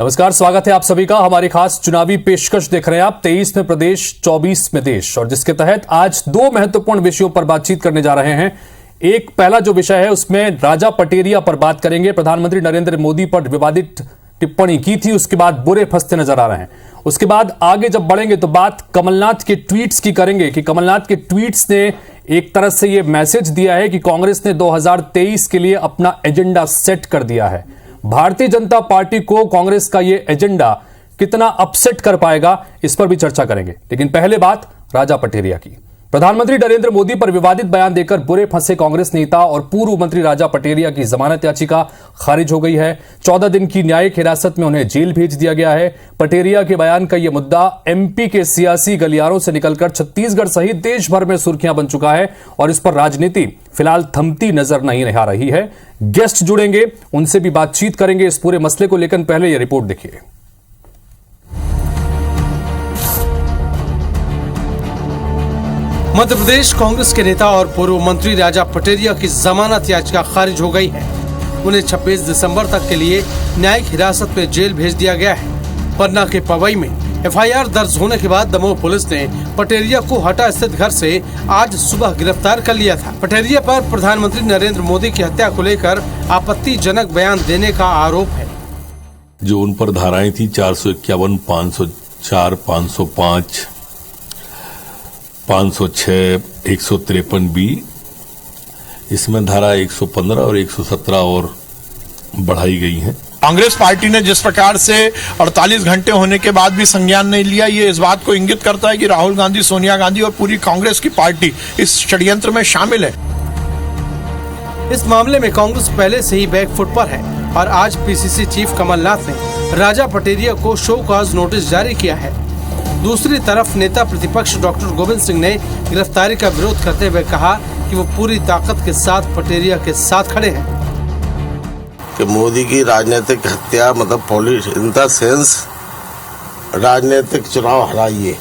नमस्कार, स्वागत है आप सभी का। हमारी खास चुनावी पेशकश देख रहे हैं आप। 23 में प्रदेश, 24 में देश, और जिसके तहत आज दो महत्वपूर्ण विषयों पर बातचीत करने जा रहे हैं। एक पहला जो विषय है उसमें राजा पटेरिया पर बात करेंगे। प्रधानमंत्री नरेंद्र मोदी पर विवादित टिप्पणी की थी, उसके बाद बुरे फंसते नजर आ रहे हैं। उसके बाद आगे जब बढ़ेंगे तो बात कमलनाथ के ट्वीट्स की करेंगे कि कमलनाथ के ट्वीट्स ने एक तरह से यह मैसेज दिया है कि कांग्रेस ने 2023 के लिए अपना एजेंडा सेट कर दिया है। भारतीय जनता पार्टी को कांग्रेस का यह एजेंडा कितना अपसेट कर पाएगा, इस पर भी चर्चा करेंगे। लेकिन पहले बात राजा पटेरिया की। प्रधानमंत्री नरेंद्र मोदी पर विवादित बयान देकर बुरे फंसे कांग्रेस नेता और पूर्व मंत्री राजा पटेरिया की जमानत याचिका खारिज हो गई है। 14 दिन की न्यायिक हिरासत में उन्हें जेल भेज दिया गया है। पटेरिया के बयान का यह मुद्दा एमपी के सियासी गलियारों से निकलकर छत्तीसगढ़ सहित देश भर में सुर्खियां बन चुका है और इस पर राजनीति फिलहाल थमती नजर नहीं आ रही है। गेस्ट जुड़ेंगे, उनसे भी बातचीत करेंगे इस पूरे मसले को लेकर। पहले यह रिपोर्ट देखिए। मध्य प्रदेश कांग्रेस के नेता और पूर्व मंत्री राजा पटेरिया की जमानत याचिका खारिज हो गई है। उन्हें 26 दिसंबर तक के लिए न्यायिक हिरासत में जेल भेज दिया गया है। पन्ना के पवई में एफआईआर दर्ज होने के बाद दमोह पुलिस ने पटेरिया को हटा स्थित घर से आज सुबह गिरफ्तार कर लिया था। पटेरिया पर प्रधानमंत्री नरेंद्र मोदी की हत्या को लेकर आपत्तिजनक बयान देने का आरोप है। जो उन पर धाराएं थी 451, 504, 505, 506, 153B, इसमें धारा 115 और 117 और बढ़ाई गई है। कांग्रेस पार्टी ने जिस प्रकार से 48 घंटे होने के बाद भी संज्ञान नहीं लिया, ये इस बात को इंगित करता है कि राहुल गांधी, सोनिया गांधी और पूरी कांग्रेस की पार्टी इस षड्यंत्र में शामिल है। इस मामले में कांग्रेस पहले से ही बैकफुट पर है और आज पीसीसी चीफ कमलनाथ ने राजा पटेरिया को शो कॉज नोटिस जारी किया है। दूसरी तरफ नेता प्रतिपक्ष डॉक्टर गोविंद सिंह ने गिरफ्तारी का विरोध करते हुए कहा कि वो पूरी ताकत के साथ पटेरिया के साथ खड़े हैं। कि मोदी की राजनीतिक हत्या मतलब पॉलिटिक्स इन द सेंस राजनीतिक चुनाव हराइए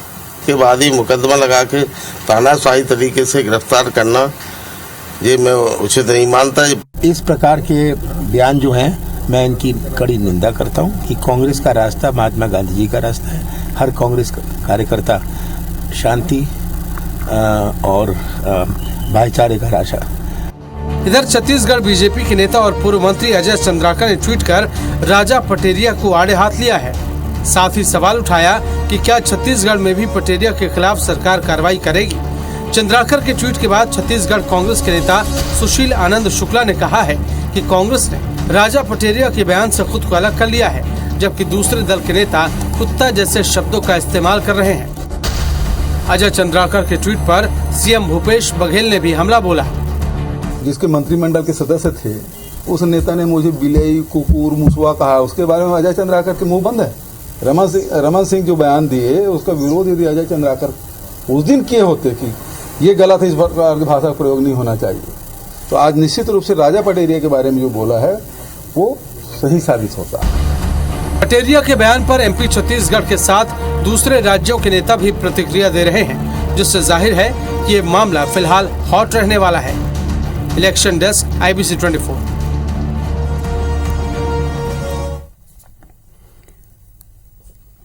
के बाद ही मुकदमा लगा के तानाशाही तरीके से गिरफ्तार करना, ये मैं उचित नहीं मानता। इस प्रकार के बयान जो हैं, मैं इनकी कड़ी निंदा करता हूं कि कांग्रेस का रास्ता महात्मा गांधी जी का रास्ता है। हर कांग्रेस कार्यकर्ता शांति और भाईचारे का रास्ता। इधर छत्तीसगढ़ बीजेपी के नेता और पूर्व मंत्री अजय चंद्राकर ने ट्वीट कर राजा पटेरिया को आड़े हाथ लिया है। साथ ही सवाल उठाया कि क्या छत्तीसगढ़ में भी पटेरिया के खिलाफ सरकार कार्रवाई करेगी। चंद्राकर के ट्वीट के बाद छत्तीसगढ़ कांग्रेस के नेता सुशील आनंद शुक्ला ने कहा है कि कांग्रेस ने राजा पटेरिया के बयान से खुद को अलग कर लिया है, जबकि दूसरे दल के नेता कुत्ता जैसे शब्दों का इस्तेमाल कर रहे हैं। अजय चंद्राकर के ट्वीट पर सीएम भूपेश बघेल ने भी हमला बोला। जिसके मंत्रिमंडल के सदस्य थे उस नेता ने मुझे बिलाई, कुकुर, मुसवा कहा, उसके बारे में अजय चंद्राकर के मुंह बंद है। रमन सिंह जो बयान दिए उसका विरोध यदि अजय चंद्राकर उस दिन किए होते कि ये गलत है, इस प्रकार की भाषा का प्रयोग नहीं होना चाहिए, तो आज निश्चित रूप से राजा पटेरिया के बारे में जो बोला है वो सही साबित होता है। पटेरिया के बयान पर एमपी छत्तीसगढ़ के साथ दूसरे राज्यों के नेता भी प्रतिक्रिया दे रहे हैं, जिससे जाहिर है कि ये मामला फिलहाल हॉट रहने वाला है। Election desk, IBC 24।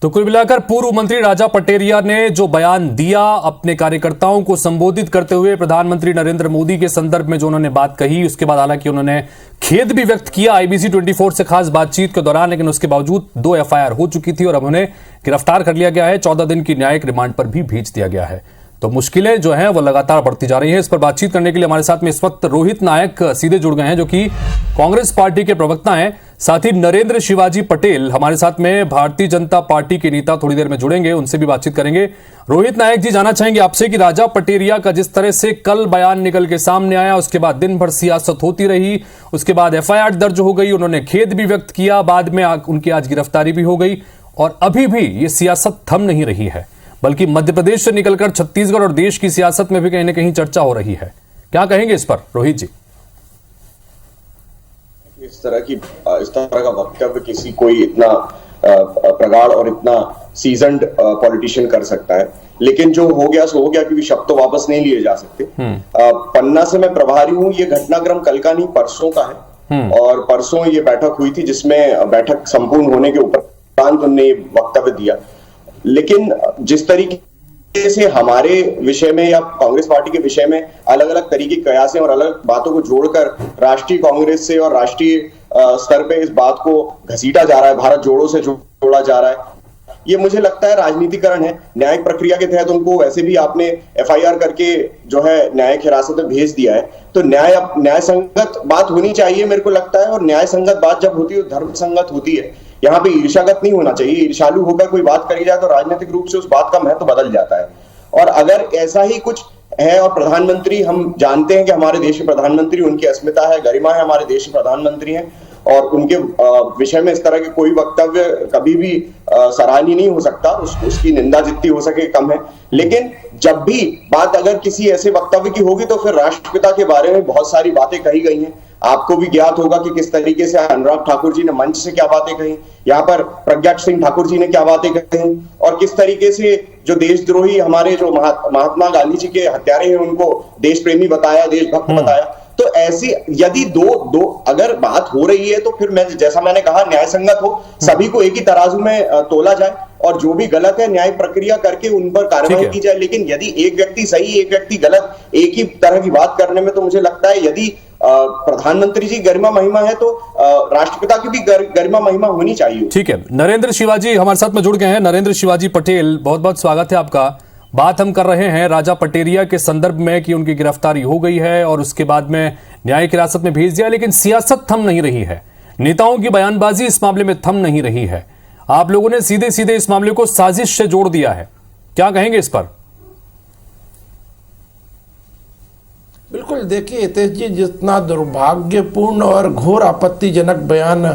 तो कुल मिलाकर पूर्व मंत्री राजा पटेरिया ने जो बयान दिया, अपने कार्यकर्ताओं को संबोधित करते हुए प्रधानमंत्री नरेंद्र मोदी के संदर्भ में जो उन्होंने बात कही, उसके बाद हालांकि उन्होंने खेद भी व्यक्त किया IBC 24 से खास बातचीत के दौरान, लेकिन उसके बावजूद 2 FIR हो चुकी थी और अब उन्हें गिरफ्तार कर लिया गया है। 14 दिन की न्यायिक रिमांड पर भी भेज दिया गया है। तो मुश्किलें जो हैं वो लगातार बढ़ती जा रही हैं। इस पर बातचीत करने के लिए हमारे साथ में इस वक्त रोहित नायक सीधे जुड़ गए हैं, जो कि कांग्रेस पार्टी के प्रवक्ता हैं। साथ ही नरेंद्र शिवाजी पटेल हमारे साथ में भारतीय जनता पार्टी के नेता थोड़ी देर में जुड़ेंगे, उनसे भी बातचीत करेंगे। रोहित नायक जी, जानना चाहेंगे आपसे कि राजा पटेरिया का जिस तरह से कल बयान निकल के सामने आया, उसके बाद दिन भर सियासत होती रही, उसके बाद FIR दर्ज हो गई, उन्होंने खेद भी व्यक्त किया, बाद में उनकी आज गिरफ्तारी भी हो गई और अभी भी ये सियासत थम नहीं रही है, बल्कि मध्य प्रदेश से निकलकर छत्तीसगढ़ और देश की सियासत में भी कहीं ना कहीं चर्चा हो रही है। क्या कहेंगे इस पर रोहित जी? इस तरह का वक्तव्य किसी कोई इतना प्रगाढ़ और इतना सीजन्ड पॉलिटिशियन कर सकता है, लेकिन जो हो गया सो हो गया, क्योंकि शब्द तो वापस नहीं लिए जा सकते। पन्ना से मैं प्रभारी हूं। ये घटनाक्रम कल का नहीं, परसों का है और परसों ये बैठक हुई थी, जिसमें बैठक संपूर्ण होने के उपरांत उन्होंने वक्तव्य दिया। लेकिन जिस तरीके से हमारे विषय में या कांग्रेस पार्टी के विषय में अलग अलग तरीके के कयासें और अलग बातों को जोड़कर राष्ट्रीय कांग्रेस से और राष्ट्रीय स्तर पे इस बात को घसीटा जा रहा है, भारत जोड़ो से जोड़ा जा रहा है, ये मुझे लगता है राजनीतिकरण है। न्यायिक प्रक्रिया के तहत उनको वैसे भी आपने एफआईआर करके जो है न्यायिक हिरासत में भेज दिया है, तो न्याय संगत बात होनी चाहिए मेरे को लगता है। और न्याय संगत बात जब होती है धर्म संगत होती है। यहाँ पे ईर्ष्यागत नहीं होना चाहिए। ईर्ष्यालु होकर कोई बात करी जाए तो राजनीतिक रूप से उस बात का महत्व बदल जाता है। और अगर ऐसा ही कुछ है, और प्रधानमंत्री, हम जानते हैं कि हमारे देश के प्रधानमंत्री, उनकी अस्मिता है, गरिमा है, हमारे देश के प्रधानमंत्री हैं, और उनके विषय में इस तरह के कोई वक्तव्य कभी भी सराहनीय नहीं हो सकता, उसकी निंदा जितनी हो सके कम है। लेकिन जब भी बात अगर किसी ऐसे वक्तव्य की होगी तो फिर राष्ट्रपिता के बारे में बहुत सारी बातें कही गई हैं। आपको भी ज्ञात होगा कि किस तरीके से अनुराग ठाकुर जी ने मंच से क्या बातें कही, यहाँ पर प्रज्ञा सिंह ठाकुर जी ने क्या बातें कही, और किस तरीके से जो देशद्रोही हमारे जो महात्मा गांधी जी के हत्यारे हैं उनको देश प्रेमी बताया, देशभक्त बताया। तो ऐसी यदि दो अगर बात हो रही है तो फिर जैसा मैंने कहा न्याय संगत हो, सभी को एक ही तराजू में तोला जाए, और जो भी गलत है न्याय प्रक्रिया करके उन पर कार्रवाई की जाए। लेकिन यदि एक व्यक्ति सही एक व्यक्ति गलत एक ही तरह की बात करने में, तो मुझे लगता है यदि प्रधानमंत्री जी गरिमा महिमा है तो राष्ट्रपिता की भी गरिमा महिमा होनी चाहिए। ठीक है, नरेंद्र शिवाजी हमारे साथ में जुड़ गए हैं। नरेंद्र शिवाजी पटेल, बहुत बहुत स्वागत है आपका। बात हम कर रहे हैं राजा पटेरिया के संदर्भ में कि उनकी गिरफ्तारी हो गई है और उसके बाद में न्यायिक हिरासत में भेज दिया, लेकिन सियासत थम नहीं रही है, नेताओं की बयानबाजी इस मामले में थम नहीं रही है। आप लोगों ने सीधे सीधे इस मामले को साजिश से जोड़ दिया है, क्या कहेंगे इस पर? बिल्कुल, देखिए हितेश जी, जितना दुर्भाग्यपूर्ण और घोर आपत्तिजनक बयान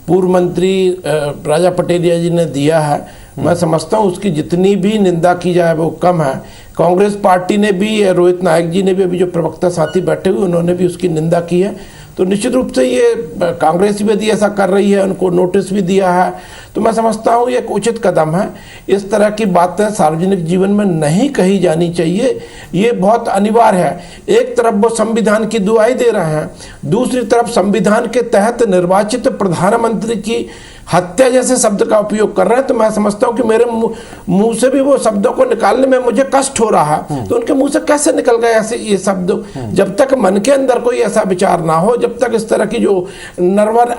पूर्व मंत्री राजा पटेरिया जी ने दिया है, मैं समझता हूँ उसकी जितनी भी निंदा की जाए वो कम है। कांग्रेस पार्टी ने भी, रोहित नायक जी ने भी, अभी जो प्रवक्ता साथी बैठे हुए उन्होंने भी उसकी निंदा की है। तो निश्चित रूप से ये कांग्रेस भी यदि ऐसा कर रही है, उनको नोटिस भी दिया है, तो मैं समझता हूँ ये एक उचित कदम है। इस तरह की बातें सार्वजनिक जीवन में नहीं कही जानी चाहिए, ये बहुत अनिवार्य है। एक तरफ वो संविधान की दुहाई दे रहे हैं, दूसरी तरफ संविधान के तहत निर्वाचित प्रधानमंत्री की हत्या जैसे शब्द का उपयोग कर रहे हैं। तो मैं समझता हूं कि मेरे मुंह से भी वो शब्दों को निकालने में मुझे कष्ट हो रहा है, तो उनके मुंह से कैसे निकल गए ऐसे ये शब्द? जब तक मन के अंदर कोई ऐसा विचार ना हो, जब तक इस तरह की जो नरवर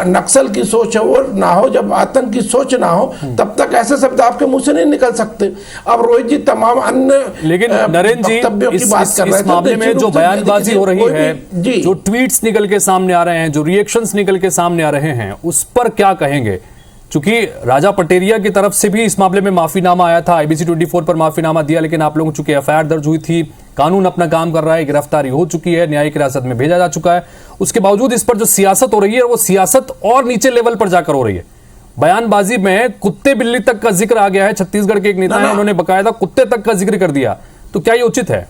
नक्सल की सोच है वो ना हो, जब आतंक की सोच ना हो, तब तक ऐसे शब्द आपके मुंह से नहीं निकल सकते। अब रोहित जी तमाम अन्य लेकिन नरेंद्र जी इस मामले में जो बयानबाजी हो रही है, जो ट्वीट्स निकल के सामने आ रहे हैं, जो रिएक्शंस निकल के सामने आ रहे हैं, उस पर क्या कहेंगे? चूंकि राजा पटेरिया की तरफ से भी इस मामले में माफीनामा आया था, IBC 24 पर माफीनामा दिया, लेकिन आप लोगों चूंकि एफआईआर दर्ज हुई थी, कानून अपना काम कर रहा है, गिरफ्तारी हो चुकी है, न्यायिक हिरासत में भेजा जा चुका है, उसके बावजूद इस पर जो सियासत हो रही है वो सियासत और नीचे लेवल पर जाकर हो रही है। बयानबाजी में कुत्ते बिल्ली तक का जिक्र आ गया है। छत्तीसगढ़ के एक नेता है, उन्होंने बकायदा कुत्ते तक का जिक्र कर दिया, तो क्या ये उचित है?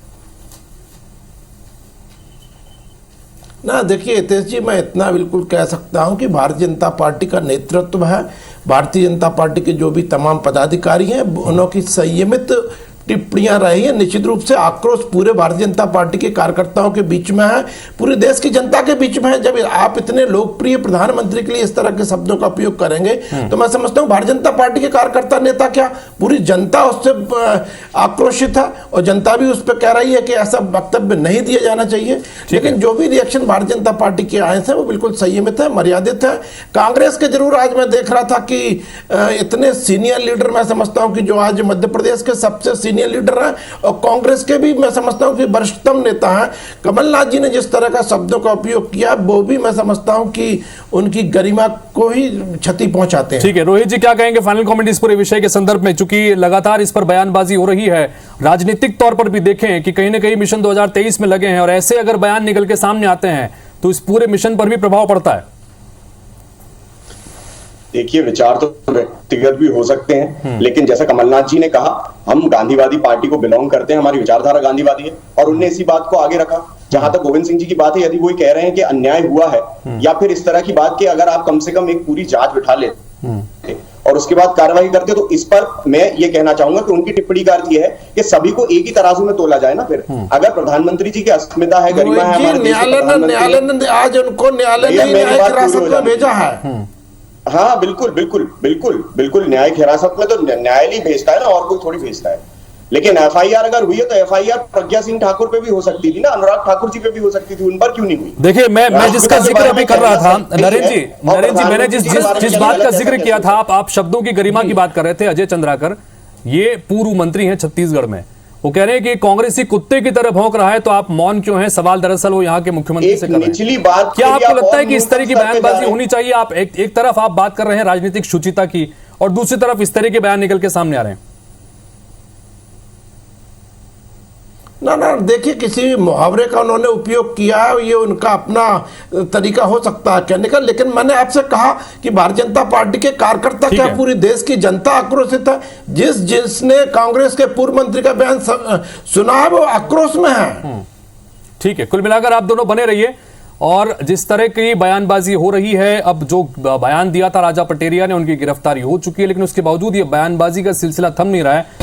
ना देखिए हितेश जी, मैं इतना बिल्कुल कह सकता हूं कि भारतीय जनता पार्टी का नेतृत्व है, भारतीय जनता पार्टी के जो भी तमाम पदाधिकारी हैं, उनकी संयमित टिप्पणियां रही हैं। निश्चित रूप से आक्रोश पूरे भारतीय जनता पार्टी के कार्यकर्ताओं के बीच में है, पूरे देश की जनता के बीच में है। जब आप इतने लोकप्रिय प्रधानमंत्री के लिए इस तरह के शब्दों का उपयोग करेंगे, तो मैं समझता हूं भारतीय जनता पार्टी के कार्यकर्ता, नेता क्या, पूरी जनता उससे आक्रोशित है, और जनता भी उस पर कह रही है कि ऐसा वक्तव्य नहीं दिया जाना चाहिए। लेकिन जो भी रिएक्शन भारतीय जनता पार्टी के आए थे वो बिल्कुल संयमित है, मर्यादित है। कांग्रेस के जरूर आज मैं देख रहा था कि इतने सीनियर लीडर, मैं समझता हूं कि जो आज मध्य प्रदेश के सबसे सीनियर लीडर हैं, और कांग्रेस के भी मैं समझता हूं कि वरिष्ठतम नेता हैं, कमलनाथ जी ने जिस तरह का शब्दों का उपयोग किया, वो भी मैं समझता हूं कि उनकी गरिमा को ही क्षति पहुंचाते हैं। ठीक है, रोहित जी क्या कहेंगे फाइनल कमेंट इस पूरे विषय के संदर्भ में? चूंकि लगातार इस पर बयानबाजी हो रही है, राजनीतिक तौर पर भी देखें कि कहीं ना कहीं मिशन 2023 में लगे हैं, और ऐसे अगर बयान निकल के सामने आते हैं तो इस पूरे मिशन पर भी प्रभाव पड़ता है। देखिए, विचार तो व्यक्तिगत भी हो सकते हैं, लेकिन जैसा कमलनाथ जी ने कहा, हम गांधीवादी पार्टी को बिलोंग करते हैं, हमारी विचारधारा गांधीवादी है, और उनने इसी बात को आगे रखा। जहां तक गोविंद सिंह जी की बात है, यदि वो कह रहे हैं कि अन्याय हुआ है, या फिर इस तरह की बात की अगर आप कम से कम एक पूरी जांच बिठा लेते और उसके बाद कार्रवाई करते, तो इस पर मैं ये कहना चाहूंगा कि उनकी टिप्पणी का अर्थ यह है कि सभी को एक ही तराजू में तोला जाए ना। फिर अगर प्रधानमंत्री जी की अस्मिता है, गरिमा है, न्यायालय ने आज उनको न्यायालय ने हिरासत में भेजा है। हाँ बिल्कुल बिल्कुल बिल्कुल बिल्कुल, न्यायिक हिरासत में तो न्यायालय भेजता है ना, और कोई थोड़ी भेजता है। लेकिन एफआईआर अगर हुई है तो एफआईआर प्रज्ञा सिंह ठाकुर पे भी हो सकती थी ना, अनुराग ठाकुर जी पे भी हो सकती थी, उन पर क्यों नहीं हुई? देखिए मैं जिसका जिक्र अभी कर रहा था नरेंद्र जी, मैंने जिस बात का जिक्र किया था, आप शब्दों की गरिमा की बात कर रहे थे। अजय चंद्राकर ये पूर्व मंत्री हैं छत्तीसगढ़ में, वो कह रहे हैं कि कांग्रेसी कुत्ते की तरह भौंक रहा है, तो आप मौन क्यों हैं? सवाल दरअसल वो यहाँ के मुख्यमंत्री से कर रहे हैं। निचली बात क्या आपको लगता है कि इस तरह की बयानबाजी होनी चाहिए? आप एक तरफ आप बात कर रहे हैं राजनीतिक शुचिता की, और दूसरी तरफ इस तरह के बयान निकल के सामने आ रहे हैं। ना देखिए, किसी मुहावरे का उन्होंने उपयोग किया है, ये उनका अपना तरीका हो सकता है कहने का। लेकिन मैंने आपसे कहा कि भारतीय जनता पार्टी के कार्यकर्ता क्या पूरी देश की जनता आक्रोशित है? जिसने कांग्रेस के पूर्व मंत्री का बयान सुना है वो आक्रोश में है। ठीक है, कुल मिलाकर आप दोनों बने रहिए। और जिस तरह की बयानबाजी हो रही है, अब जो बयान दिया था राजा पटेरिया ने, उनकी गिरफ्तारी हो चुकी है, लेकिन उसके बावजूद ये बयानबाजी का सिलसिला थम नहीं रहा है।